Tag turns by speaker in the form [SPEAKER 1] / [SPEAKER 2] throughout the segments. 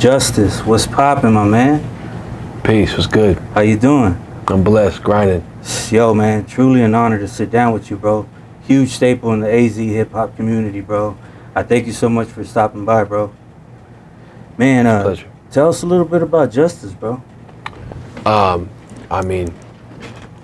[SPEAKER 1] Justus, what's poppin', my man?
[SPEAKER 2] Peace, what's good?
[SPEAKER 1] How you doing?
[SPEAKER 2] I'm blessed, grinding.
[SPEAKER 1] Yo, man, truly an honor to sit down with you, bro. Huge staple in the AZ hip-hop community, bro. I thank you so much for stopping by, bro. Man,
[SPEAKER 2] Pleasure.
[SPEAKER 1] tell us a little bit about Justus, bro.
[SPEAKER 2] I mean,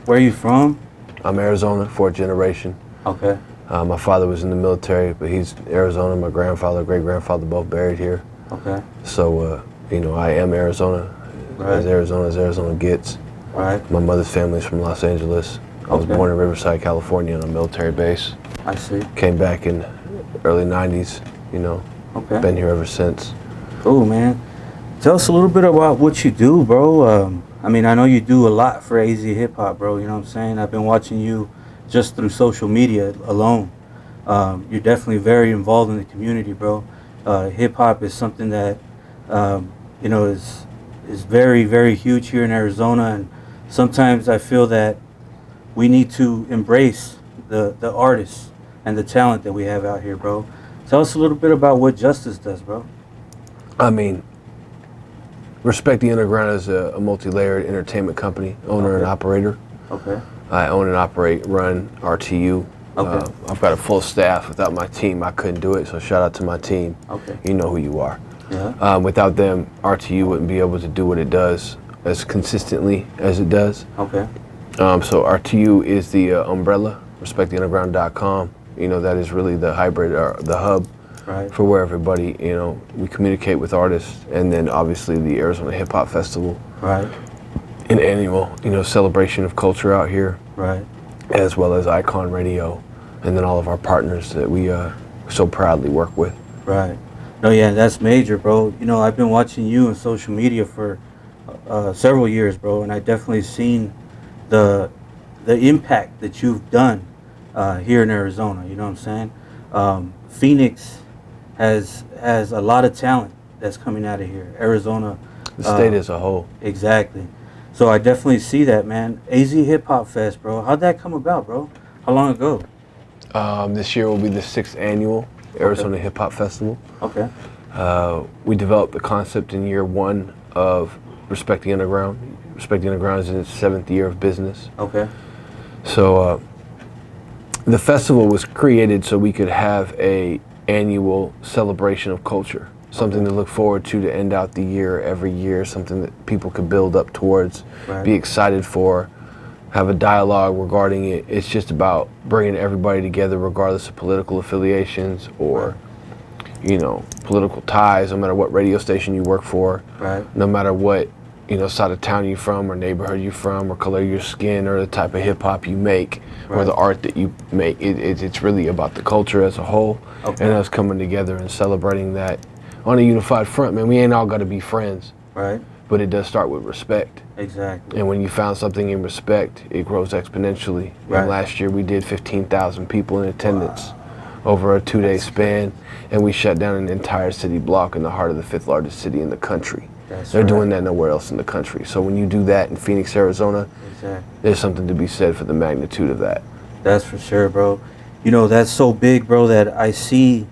[SPEAKER 1] Where you from?
[SPEAKER 2] I'm Arizona, fourth generation.
[SPEAKER 1] Okay,
[SPEAKER 2] My father was in the military, but he's Arizona. My grandfather, great-grandfather, both buried here.
[SPEAKER 1] okay,
[SPEAKER 2] So, I am Arizona,
[SPEAKER 1] Right.
[SPEAKER 2] as Arizona gets.
[SPEAKER 1] right.
[SPEAKER 2] My mother's family's from Los Angeles. I was
[SPEAKER 1] Okay.
[SPEAKER 2] born in Riverside, California, on a military base.
[SPEAKER 1] I see.
[SPEAKER 2] Came back in early 90s,
[SPEAKER 1] Okay.
[SPEAKER 2] been here ever since.
[SPEAKER 1] Cool, man. Tell us a little bit about what you do, bro. I mean, I know you do a lot for AZ Hip Hop, bro. You know what I'm saying? I've been watching you just through social media alone. You're definitely very involved in the community, bro. Hip hop is something that, is very, very huge here in Arizona. And sometimes I feel that we need to embrace the artists and the talent that we have out here, bro. Tell us a little bit about what Justus does, bro.
[SPEAKER 2] I mean, Respect the Underground is a multi-layered entertainment company, owner and operator.
[SPEAKER 1] Okay.
[SPEAKER 2] I own and operate, run RTU.
[SPEAKER 1] Okay.
[SPEAKER 2] I've got a full staff. Without my team, I couldn't do it, so shout out to my team.
[SPEAKER 1] Okay.
[SPEAKER 2] You know who you are.
[SPEAKER 1] Yeah.
[SPEAKER 2] Without them, RTU wouldn't be able to do what it does as consistently as it does.
[SPEAKER 1] Okay.
[SPEAKER 2] So RTU is the umbrella, respecttheunderground.com. That is really the hybrid, or the hub
[SPEAKER 1] Right.
[SPEAKER 2] for where everybody, we communicate with artists, and then obviously the Arizona Hip Hop Festival,
[SPEAKER 1] Right.
[SPEAKER 2] an annual, celebration of culture out here,
[SPEAKER 1] Right.
[SPEAKER 2] as well as Icon Radio, and then all of our partners that we so proudly work with.
[SPEAKER 1] Right. No, yeah, that's major, bro. I've been watching you on social media for several years, bro, and I definitely seen the impact that you've done here in Arizona. You know what I'm saying? Phoenix has a lot of talent that's coming out of here. Arizona,
[SPEAKER 2] The state as a whole.
[SPEAKER 1] exactly. So I definitely see that, man. AZ Hip Hop Fest, bro. How'd that come about, bro? How long ago?
[SPEAKER 2] This year will be the 6th annual Arizona Hip Hop Festival.
[SPEAKER 1] Okay.
[SPEAKER 2] We developed the concept in year 1 of Respect the Underground. Respect the Underground is in its 7th year of business.
[SPEAKER 1] Okay.
[SPEAKER 2] So the festival was created so we could have a annual celebration of culture, something to look forward to end out the year every year, something that people could build up towards,
[SPEAKER 1] Right.
[SPEAKER 2] be excited for, have a dialogue regarding it. It's just about bringing everybody together regardless of political affiliations or, political ties, no matter what radio station you work for,
[SPEAKER 1] Right.
[SPEAKER 2] no matter what, side of town you're from or neighborhood you're from or color of your skin or the type of hip hop you make or
[SPEAKER 1] Right.
[SPEAKER 2] the art that you make. It's really about the culture as a whole,
[SPEAKER 1] Okay.
[SPEAKER 2] and us coming together and celebrating that on a unified front, man. We ain't all got to be friends,
[SPEAKER 1] Right.
[SPEAKER 2] but it does start with respect.
[SPEAKER 1] Exactly.
[SPEAKER 2] And when you found something in respect, it grows exponentially.
[SPEAKER 1] Right.
[SPEAKER 2] And last year we did 15,000 people in attendance over a 2-day span, and we shut down an entire city block in the heart of the 5th largest city in the country.
[SPEAKER 1] That's
[SPEAKER 2] They're
[SPEAKER 1] right.
[SPEAKER 2] doing that nowhere else in the country. So when you do that in Phoenix, Arizona,
[SPEAKER 1] Exactly.
[SPEAKER 2] there's something to be said for the magnitude of that.
[SPEAKER 1] That's for sure, bro. That's so big, bro, that I see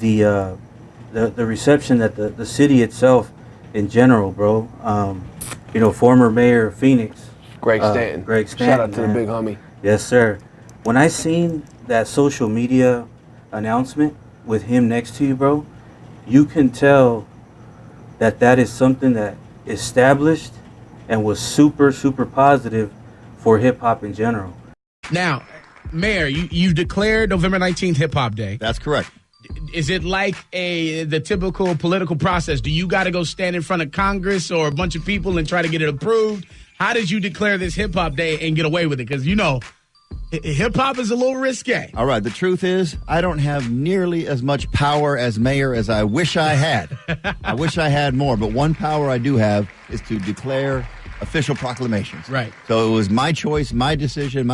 [SPEAKER 1] the reception that the city itself in general, bro. Former mayor of Phoenix,
[SPEAKER 2] Greg Stanton.
[SPEAKER 1] Greg Stanton,
[SPEAKER 2] Shout out to
[SPEAKER 1] man.
[SPEAKER 2] the big homie.
[SPEAKER 1] Yes, sir. When I seen that social media announcement with him next to you, bro, you can tell that is something that established and was super, super positive for hip hop in general.
[SPEAKER 3] Now, Mayor, you declared November 19th Hip Hop Day.
[SPEAKER 4] That's correct.
[SPEAKER 3] Is it like the typical political process? Do you got to go stand in front of Congress or a bunch of people and try to get it approved? How did you declare this Hip Hop Day and get away with it? Because, hip hop is a little risque.
[SPEAKER 4] All right. The truth is, I don't have nearly as much power as mayor as I wish I had. I wish I had more. But one power I do have is to declare official proclamations.
[SPEAKER 3] Right.
[SPEAKER 4] So it was my choice, my decision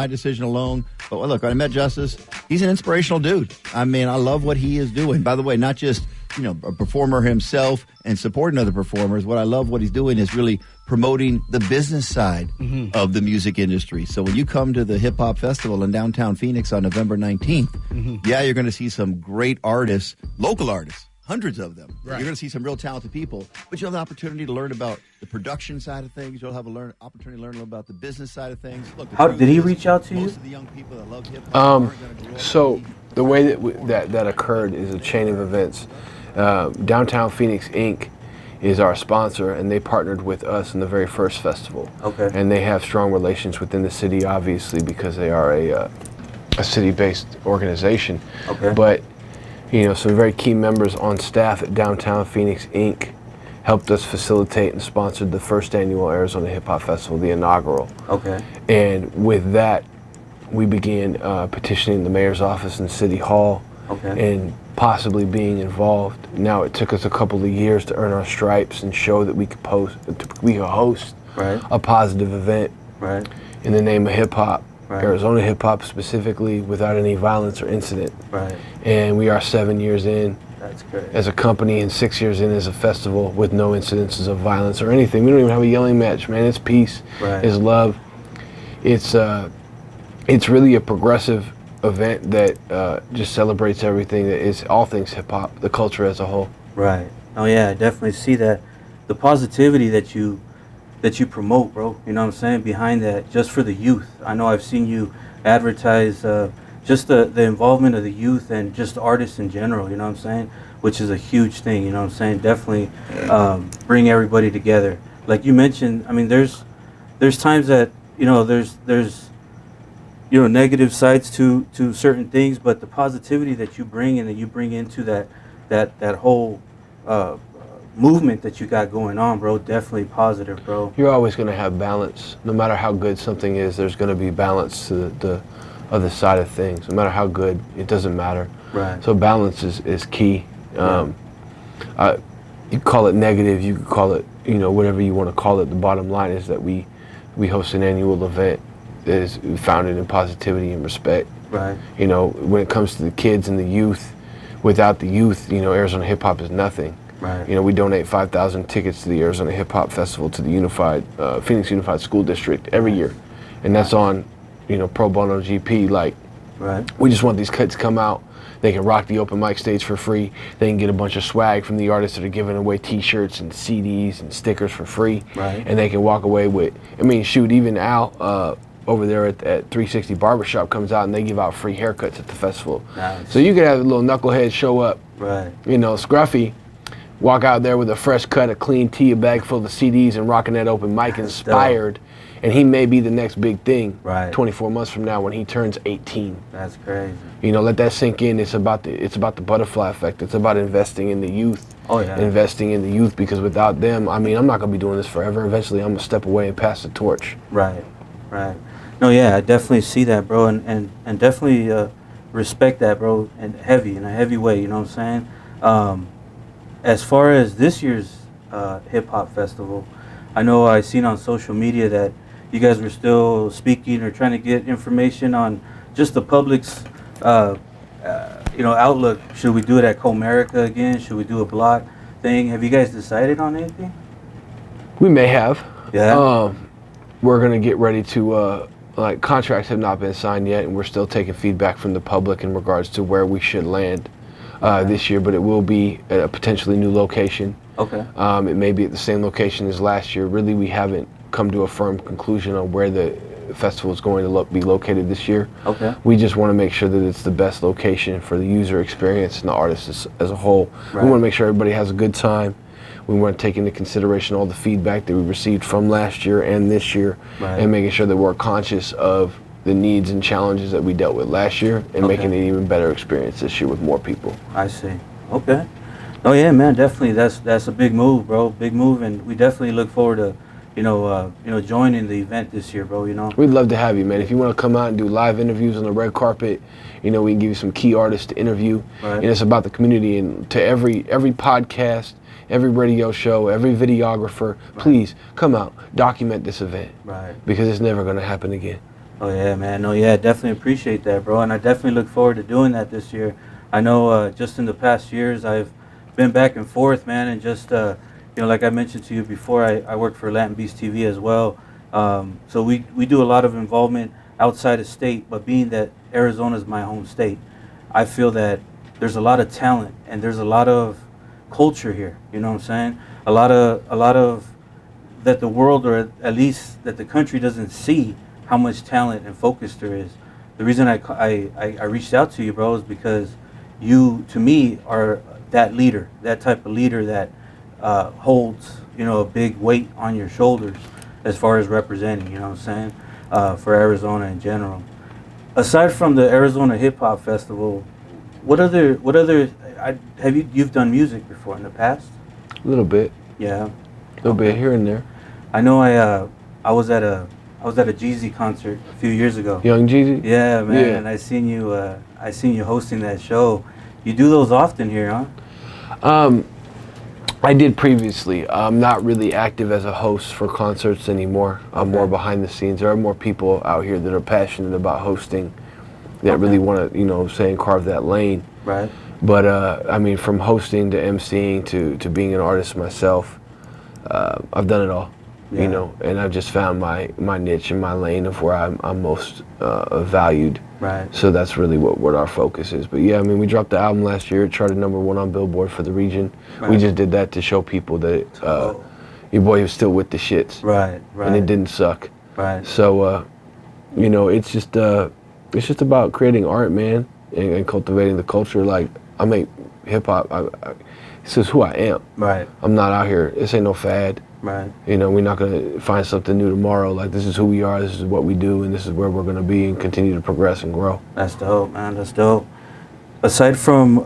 [SPEAKER 4] alone. But look, when I met Justus, he's an inspirational dude. I mean, I love what he is doing. By the way, not just, a performer himself and supporting other performers. What I love what he's doing is really promoting the business side of the music industry. So when you come to the Hip Hop Festival in downtown Phoenix on November 19th, yeah, you're going to see some great artists, local artists, hundreds of them.
[SPEAKER 3] Right.
[SPEAKER 4] You're going to see some real talented people, but you'll have the opportunity to learn about the production side of things. You'll have opportunity to learn about the business side of things. Look, the
[SPEAKER 1] How
[SPEAKER 4] truth
[SPEAKER 1] did he
[SPEAKER 4] is,
[SPEAKER 1] reach out to you?
[SPEAKER 4] Most of the young people that love hip hop aren't going to grow up.
[SPEAKER 2] So the way that occurred is a chain of events. Downtown Phoenix Inc. is our sponsor, and they partnered with us in the very first festival.
[SPEAKER 1] Okay.
[SPEAKER 2] And they have strong relations within the city, obviously, because they are a city-based organization.
[SPEAKER 1] Okay.
[SPEAKER 2] But some very key members on staff at Downtown Phoenix Inc. helped us facilitate and sponsored the first annual Arizona Hip Hop Festival, the inaugural.
[SPEAKER 1] Okay.
[SPEAKER 2] And with that, we began petitioning the mayor's office and City Hall,
[SPEAKER 1] Okay.
[SPEAKER 2] and possibly being involved. Now it took us a couple of years to earn our stripes and show that we could host
[SPEAKER 1] Right.
[SPEAKER 2] a positive event
[SPEAKER 1] Right.
[SPEAKER 2] in the name of hip hop,
[SPEAKER 1] Right.
[SPEAKER 2] Arizona hip hop specifically, without any violence or incident.
[SPEAKER 1] Right.
[SPEAKER 2] And we are 7 years in
[SPEAKER 1] That's great.
[SPEAKER 2] as a company and 6 years in as a festival with no incidences of violence or anything. We don't even have a yelling match, man. It's peace,
[SPEAKER 1] Right.
[SPEAKER 2] it's love. It's really a progressive event that just celebrates everything that is all things hip hop, the culture as a whole.
[SPEAKER 1] Right. Oh yeah, I definitely see that. The positivity that you promote, bro. You know what I'm saying? Behind that, just for the youth. I know I've seen you advertise just the involvement of the youth and just artists in general. You know what I'm saying? Which is a huge thing. You know what I'm saying? Definitely bring everybody together. Like you mentioned, I mean, there's times that there's negative sides to certain things, but the positivity that you bring and that you bring into that whole movement that you got going on, bro, definitely positive, bro.
[SPEAKER 2] You're always going to have balance. No matter how good something is, there's going to be balance to the other side of things. No matter how good, it doesn't matter.
[SPEAKER 1] Right.
[SPEAKER 2] So balance is key. You call it negative, you could call it, whatever you want to call it. The bottom line is that we host an annual event that is founded in positivity and respect.
[SPEAKER 1] Right.
[SPEAKER 2] When it comes to the kids and the youth, without the youth, Arizona hip hop is nothing.
[SPEAKER 1] Right.
[SPEAKER 2] We donate 5,000 tickets to the Arizona Hip Hop Festival to the Phoenix Unified School District every year, and that's on, pro bono GP. Like,
[SPEAKER 1] Right.
[SPEAKER 2] we just want these kids to come out. They can rock the open mic stage for free. They can get a bunch of swag from the artists that are giving away T-shirts and CDs and stickers for free.
[SPEAKER 1] Right.
[SPEAKER 2] And they can walk away with. I mean, shoot, even Al over there at 360 Barbershop comes out and they give out free haircuts at the festival.
[SPEAKER 1] Nice.
[SPEAKER 2] So you could have a little knucklehead show up,
[SPEAKER 1] Right.
[SPEAKER 2] scruffy, walk out there with a fresh cut, a clean tee, a bag full of CDs, and rocking that open mic inspired. And he may be the next big thing
[SPEAKER 1] Right.
[SPEAKER 2] 24 months from now when he turns 18.
[SPEAKER 1] That's crazy.
[SPEAKER 2] Let that sink in. It's about the butterfly effect. It's about investing in the youth.
[SPEAKER 1] Oh yeah.
[SPEAKER 2] Investing in the youth, because without them, I mean, I'm not going to be doing this forever. Eventually, I'm going to step away and pass the torch.
[SPEAKER 1] Right. Right. No, yeah, I definitely see that, bro, and definitely respect that, bro, in a heavy way. You know what I'm saying? As far as this year's hip hop festival, I know I seen on social media that you guys were still speaking or trying to get information on just the public's, outlook. Should we do it at Comerica again? Should we do a block thing? Have you guys decided on anything?
[SPEAKER 2] We may have.
[SPEAKER 1] Yeah.
[SPEAKER 2] We're going to get ready to, contracts have not been signed yet, and we're still taking feedback from the public in regards to where we should land this year, but it will be at a potentially new location.
[SPEAKER 1] Okay.
[SPEAKER 2] It may be at the same location as last year. Really, we haven't come to a firm conclusion on where the festival is going to be located this year.
[SPEAKER 1] Okay.
[SPEAKER 2] We just want to make sure that it's the best location for the user experience and the artists as a whole.
[SPEAKER 1] Right.
[SPEAKER 2] We want to make sure everybody has a good time. We want to take into consideration all the feedback that we received from last year and this year,
[SPEAKER 1] Right.
[SPEAKER 2] and making sure that we're conscious of the needs and challenges that we dealt with last year, and
[SPEAKER 1] Okay.
[SPEAKER 2] making it an even better experience this year with more people.
[SPEAKER 1] I see. Okay. Oh yeah, man, definitely. That's a big move, bro. Big move, and we definitely look forward to, joining the event this year, bro.
[SPEAKER 2] We'd love to have you, man. If you want to come out and do live interviews on the red carpet, we can give you some key artists to interview.
[SPEAKER 1] Right.
[SPEAKER 2] And it's about the community, and to every podcast, every radio show, every videographer, please come out, document this event.
[SPEAKER 1] Right.
[SPEAKER 2] Because it's never going to happen again.
[SPEAKER 1] Oh yeah, man. No, yeah, definitely appreciate that, bro. And I definitely look forward to doing that this year. I know just in the past years I've been back and forth, man, and just like I mentioned to you before, I work for Latin Beast TV as well. So we do a lot of involvement outside of state, but being that Arizona is my home state, I feel that there's a lot of talent and there's a lot of culture here. You know what I'm saying? A lot of that the world, or at least that the country, doesn't see how much talent and focus there is. The reason I reached out to you, bro, is because you, to me, are that leader, that type of leader that holds, a big weight on your shoulders as far as representing, you know what I'm saying, for Arizona in general. Aside from the Arizona Hip Hop Festival, what other you've done music before in the past?
[SPEAKER 2] A little bit.
[SPEAKER 1] Yeah.
[SPEAKER 2] A little bit here and there.
[SPEAKER 1] I know I was at a Jeezy concert a few years ago.
[SPEAKER 2] Young Jeezy?
[SPEAKER 1] Yeah, man.
[SPEAKER 2] Yeah.
[SPEAKER 1] And I seen you hosting that show. You do those often here, huh?
[SPEAKER 2] I did previously. I'm not really active as a host for concerts anymore. I'm more behind the scenes. There are more people out here that are passionate about hosting that really want to, carve that lane.
[SPEAKER 1] Right.
[SPEAKER 2] But from hosting to emceeing to being an artist myself, I've done it all.
[SPEAKER 1] Yeah.
[SPEAKER 2] And I've just found my niche and my lane of where I'm most valued.
[SPEAKER 1] Right.
[SPEAKER 2] So that's really what our focus is. But yeah, we dropped the album last year. It charted #1 on Billboard for the region.
[SPEAKER 1] Right.
[SPEAKER 2] We just did that to show people that your boy was still with the shits.
[SPEAKER 1] Right. Right.
[SPEAKER 2] And it didn't suck.
[SPEAKER 1] Right.
[SPEAKER 2] So, it's just about creating art, man, and cultivating the culture. Like, I make hip hop. This is who I am.
[SPEAKER 1] Right.
[SPEAKER 2] I'm not out here. This ain't no fad.
[SPEAKER 1] Right.
[SPEAKER 2] We're not going to find something new tomorrow. Like, this is who we are, this is what we do, and this is where we're going to be and continue to progress and grow.
[SPEAKER 1] That's dope, man. That's dope. Aside from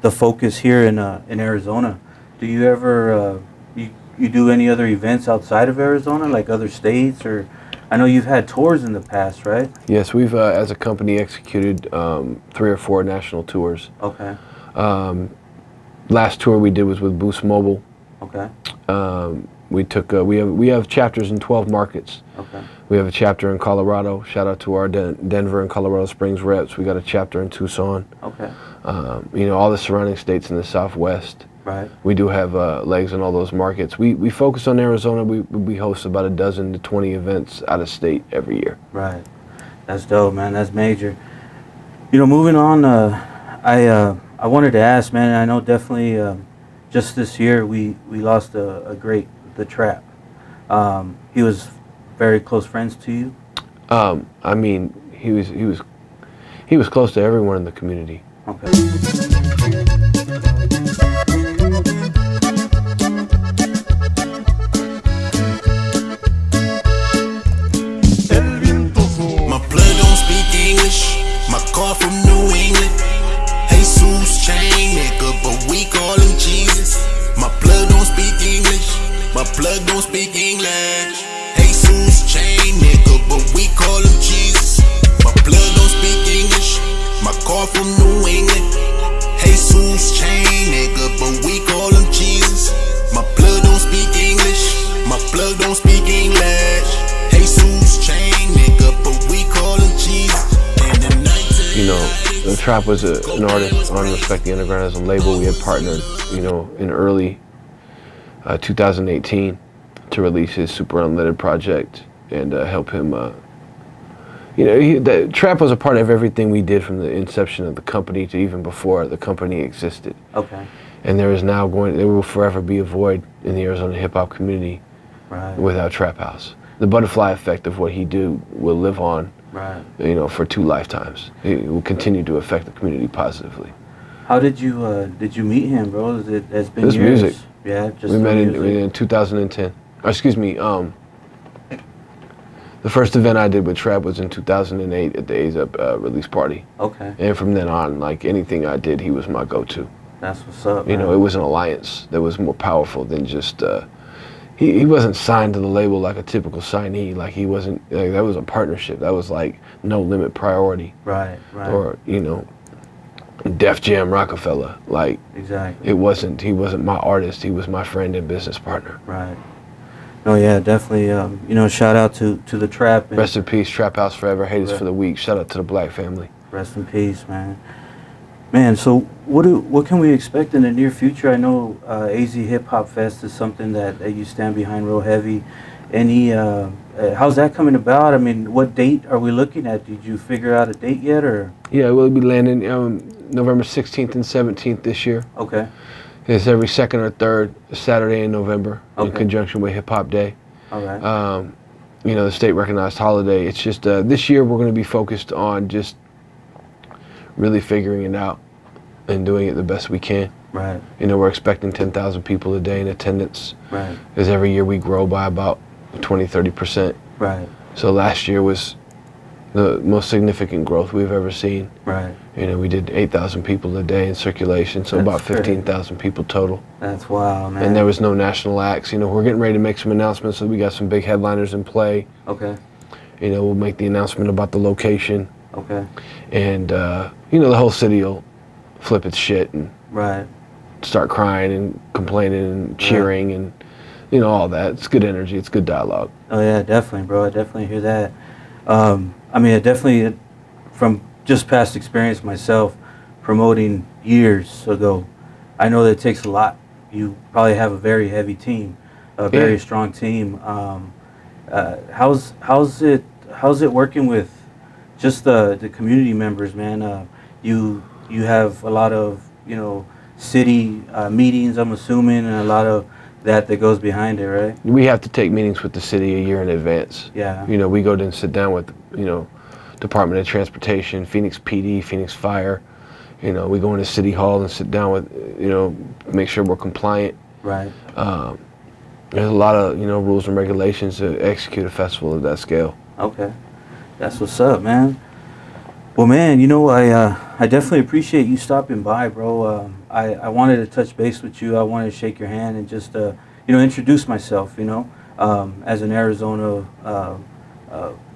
[SPEAKER 1] the focus here in Arizona, do you ever you do any other events outside of Arizona, like other states? Or I know you've had tours in the past, right?
[SPEAKER 2] Yes, we've as a company executed 3 or 4 national tours.
[SPEAKER 1] Okay.
[SPEAKER 2] Last tour we did was with Boost Mobile.
[SPEAKER 1] Okay.
[SPEAKER 2] We have chapters in 12 markets.
[SPEAKER 1] Okay.
[SPEAKER 2] We have a chapter in Colorado. Shout out to our Denver and Colorado Springs reps. We got a chapter in Tucson.
[SPEAKER 1] Okay.
[SPEAKER 2] All the surrounding states in the Southwest.
[SPEAKER 1] Right.
[SPEAKER 2] We do have legs in all those markets. We focus on Arizona. We host about 12 to 20 events out of state every year.
[SPEAKER 1] Right. That's dope, man. That's major. Moving on, I wanted to ask, man, I know definitely just this year we lost a great, the Trap. He was very close friends to you?
[SPEAKER 2] He was close to everyone in the community.
[SPEAKER 1] Okay.
[SPEAKER 5] My blood don't speak English. My car from New England. Jesus chain nigga, but we call him Jesus. My blood don't speak English. My blood don't speak English. Jesus chain nigga, but we call him Jesus. My blood don't speak English. My car from New England. Jesus chain nigga, but we call him Jesus. My blood don't speak English. My blood don't speak English. Jesus chain nigga, but we call him Jesus.
[SPEAKER 2] The Trap was an artist on Respect the Underground as a label. We had partnered, in early 2018 to release his Super Unleaded project and help him. The Trap was a part of everything we did from the inception of the company to even before the company existed.
[SPEAKER 1] Okay.
[SPEAKER 2] And there will forever be a void in the Arizona hip hop community without Trap House. The butterfly effect of what he do will live on.
[SPEAKER 1] Right.
[SPEAKER 2] For 2 lifetimes. It will continue to affect the community positively.
[SPEAKER 1] How did you meet him, bro? It's been
[SPEAKER 2] This
[SPEAKER 1] years.
[SPEAKER 2] music.
[SPEAKER 1] Yeah, just
[SPEAKER 2] We met
[SPEAKER 1] music.
[SPEAKER 2] in 2010. Excuse me. The first event I did with Trap was in 2008 at the AZUP release party.
[SPEAKER 1] Okay.
[SPEAKER 2] And from then on, like anything I did, he was my go-to.
[SPEAKER 1] That's what's up.
[SPEAKER 2] It was an alliance that was more powerful than just. He wasn't signed to the label like a typical signee. Like he wasn't. That was a partnership. That was like No Limit Priority.
[SPEAKER 1] Right. Right.
[SPEAKER 2] Or Def Jam Rockefeller. Like
[SPEAKER 1] exactly.
[SPEAKER 2] he wasn't my artist. He was my friend and business partner.
[SPEAKER 1] Right. No, yeah, definitely. Shout out to the Trap. And
[SPEAKER 2] Rest in peace, Trap House Forever. Haters for the weak. Shout out to the Black family.
[SPEAKER 1] rest in peace, man. Man, so what can we expect in the near future? I know AZ Hip Hop Fest is something that you stand behind real heavy. How's that coming about? I mean, what date are we looking at? Did you figure out a date yet, or?
[SPEAKER 2] Yeah, we'll be landing November 16th and 17th this year.
[SPEAKER 1] Okay.
[SPEAKER 2] It's every second or third Saturday in November in
[SPEAKER 1] Okay.
[SPEAKER 2] conjunction with Hip Hop Day.
[SPEAKER 1] All right.
[SPEAKER 2] You know, the state recognized holiday. It's just this year we're going to be focused on just really figuring it out and doing it the best we can.
[SPEAKER 1] Right.
[SPEAKER 2] You know, we're expecting 10,000 people a day in attendance.
[SPEAKER 1] Right.
[SPEAKER 2] Because every year we grow by about 20-30%.
[SPEAKER 1] Right.
[SPEAKER 2] So last year was the most significant growth we've ever seen.
[SPEAKER 1] Right.
[SPEAKER 2] You know, we did 8,000 people a day in circulation, so
[SPEAKER 1] That's
[SPEAKER 2] about
[SPEAKER 1] great.
[SPEAKER 2] 15,000 people total.
[SPEAKER 1] That's wild, man.
[SPEAKER 2] And there was no national acts. You know, we're getting ready to make some announcements, so we got some big headliners in play.
[SPEAKER 1] Okay.
[SPEAKER 2] You know, we'll make the announcement about the location,
[SPEAKER 1] Okay.
[SPEAKER 2] and you know, the whole city will flip its shit and
[SPEAKER 1] Right.
[SPEAKER 2] start crying and complaining and cheering and you know, all that. It's good energy. It's good dialogue.
[SPEAKER 1] Oh yeah, definitely, bro. I definitely hear that. I mean, I definitely, from just past experience myself, promoting years ago, I know that it takes a lot. You probably have a very heavy team, a very strong team. How's it working with just the community members, man? You have a lot of, you know, city meetings, I'm assuming, and a lot of that goes behind it, right?
[SPEAKER 2] We have to take meetings with the city a year in advance.
[SPEAKER 1] Yeah.
[SPEAKER 2] You know, we go to and sit down with, you know, Department of Transportation, Phoenix PD, Phoenix Fire. You know, we go into City Hall and sit down with, you know, make sure we're compliant.
[SPEAKER 1] Right.
[SPEAKER 2] There's a lot of, you know, rules and regulations to execute a festival of that scale.
[SPEAKER 1] Okay. That's what's up, man. Well, man, you know, I definitely appreciate you stopping by, bro. I wanted to touch base with you. I wanted to shake your hand and just, you know, introduce myself, you know, as an Arizona,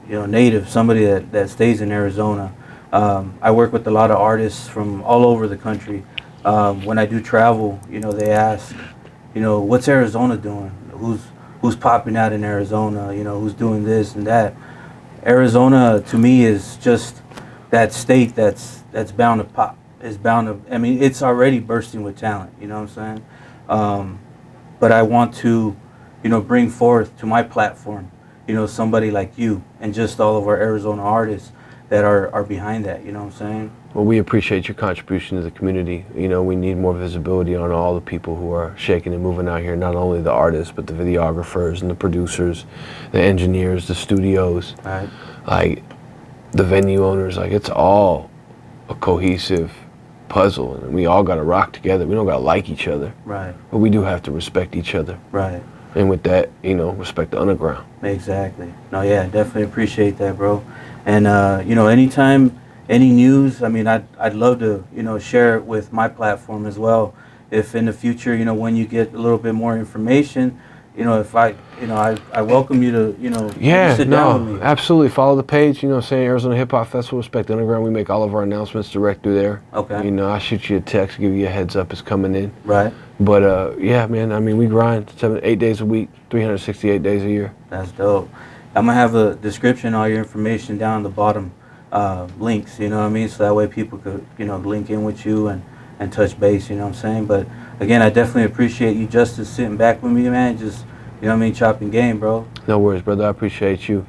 [SPEAKER 1] you know, native, somebody that stays in Arizona. I work with a lot of artists from all over the country. When I do travel, you know, they ask, you know, what's Arizona doing? Who's popping out in Arizona? You know, who's doing this and that? Arizona, to me, is just that state that's bound to pop. It's bound to, I mean, it's already bursting with talent, you know what I'm saying? But I want to, you know, bring forth to my platform, you know, somebody like you and just all of our Arizona artists that are behind that, you know what I'm saying?
[SPEAKER 2] Well, we appreciate your contribution to the community. You know, we need more visibility on all the people who are shaking and moving out here, not only the artists, but the videographers and the producers, the engineers, the studios,
[SPEAKER 1] Right.
[SPEAKER 2] like the venue owners. Like, it's all a cohesive puzzle, and we all got to rock together. We don't got to like each other,
[SPEAKER 1] Right.
[SPEAKER 2] but we do have to respect each other.
[SPEAKER 1] Right.
[SPEAKER 2] And with that, you know, respect the underground.
[SPEAKER 1] Exactly. No, yeah, definitely appreciate that, bro. And you know, anytime, any news, I mean, I'd love to, you know, share it with my platform as well. If in the future, you know, when you get a little bit more information, you know, if I welcome you to, you know, sit down with me.
[SPEAKER 2] Absolutely. Follow the page, you know, saying Arizona Hip Hop Festival, Respect the Underground. We make all of our announcements direct through there.
[SPEAKER 1] Okay.
[SPEAKER 2] You know, I shoot you a text, give you a heads up it's coming in.
[SPEAKER 1] Right.
[SPEAKER 2] But yeah, man, I mean, we grind 8 days a week, 368 days a year.
[SPEAKER 1] That's dope. I'm gonna have a description, all your information down the bottom, links, you know what I mean? So that way people could, you know, link in with you and touch base, you know what I'm saying? But again, I definitely appreciate you, Justus, sitting back with me, man, just, you know what I mean, chopping game, bro.
[SPEAKER 2] No worries, brother. I appreciate you.